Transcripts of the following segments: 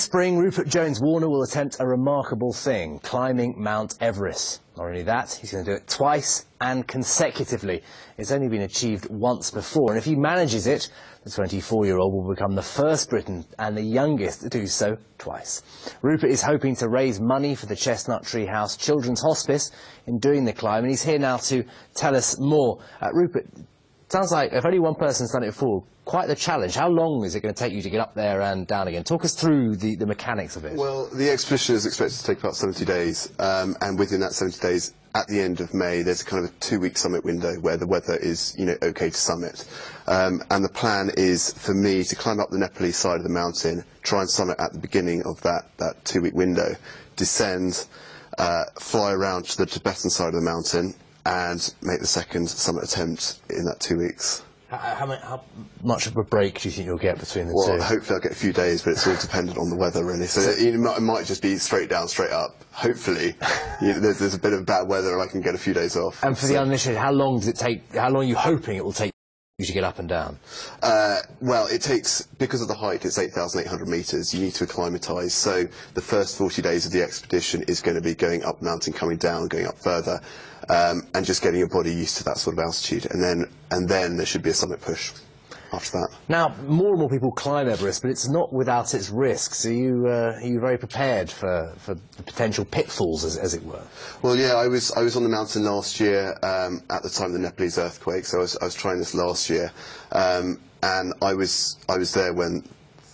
spring, Rupert Jones-Warner will attempt a remarkable thing, climbing Mount Everest. Not only that, he's going to do it twice and consecutively. It's only been achieved once before, and if he manages it, the 24-year-old will become the first Briton and the youngest to do so twice. Rupert is hoping to raise money for the Chestnut Tree House Children's Hospice in doing the climb, and he's here now to tell us more. Rupert, sounds like if only one person's done it before, quite the challenge. How long is it going to take you to get up there and down again? Talk us through the mechanics of it. Well, the expedition is expected to take about 70 days, and within that 70 days, at the end of May, there's a kind of a 2-week summit window where the weather is, okay to summit. And the plan is for me to climb up the Nepalese side of the mountain, try and summit at the beginning of that 2-week window, descend, fly around to the Tibetan side of the mountain, and make the second summit attempt in that 2 weeks. How much of a break do you think you'll get between the two? Well, hopefully I'll get a few days, but it's all dependent on the weather, really. So it might just be straight down, straight up. Hopefully, there's a bit of bad weather and I can get a few days off. And for the uninitiated, how long does it take? How long are you hoping it will take you to get up and down? Well, it takes, because of the height, it's 8,800 metres. You need to acclimatise. So the first 40 days of the expedition is going to be going up the mountain, coming down, going up further, and just getting your body used to that sort of altitude. And then there should be a summit push after that. Now, more and more people climb Everest, but it's not without its risks. Are you very prepared for the potential pitfalls, as it were? Well, yeah, I was on the mountain last year at the time of the Nepalese earthquake. So I was trying this last year, and I was there when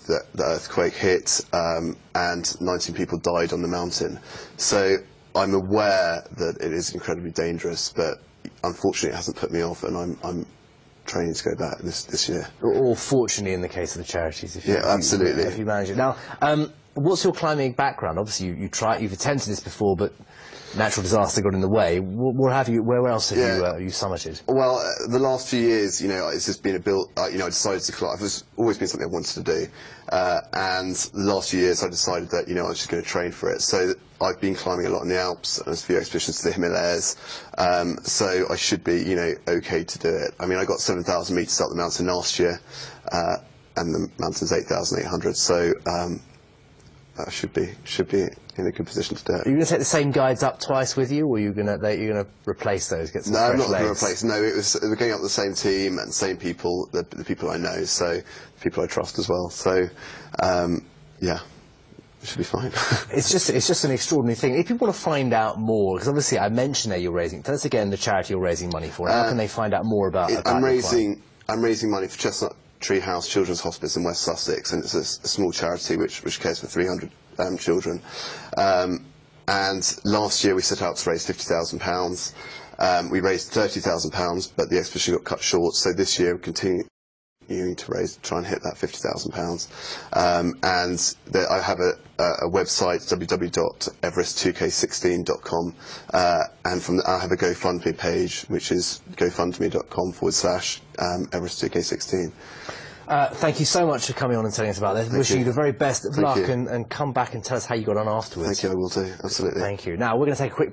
the earthquake hit, and 19 people died on the mountain. So I'm aware that it is incredibly dangerous, but unfortunately it hasn't put me off, and I'm training to go back this year. Or fortunately in the case of the charities, absolutely. If you manage it. Now, what's your climbing background? Obviously you've attempted this before, but natural disaster got in the way. Where else have you summited? Well, the last few years, it's just been I decided to climb. It's always been something I wanted to do, and the last few years I decided that I was just going to train for it. So I've been climbing a lot in the Alps, and a few expeditions to the Himalayas, so I should be okay to do it. I mean, I got 7,000 metres up the mountain last year, and the mountain's 8,800, so I should be in a good position to do it. Are you going to take the same guides up twice with you, or are you going to replace those? Get some fresh I'm not legs? going to replace. No, we're going up with the same team and the same people, the people I know, so people I trust as well. So yeah, it should be fine. It's just an extraordinary thing. If people want to find out more, because obviously I mentioned that you're raising. Tell us again the charity you're raising money for. How can they find out more about? I'm raising money for Chestnut Tree House Children's Hospice in West Sussex, and it's a small charity which cares for 300 children. And last year we set out to raise £50,000. We raised £30,000, but the expedition got cut short. So this year we're continuing to try and hit that £50,000. And I have a website, www.everest2k16.com, and I have a GoFundMe page, which is gofundme.com/Everest2k16. Thank you so much for coming on and telling us about this. Wishing you the very best of luck, you. and come back and tell us how you got on afterwards. Thank you, I will do, absolutely. Thank you. Now, we're going to take a quick break.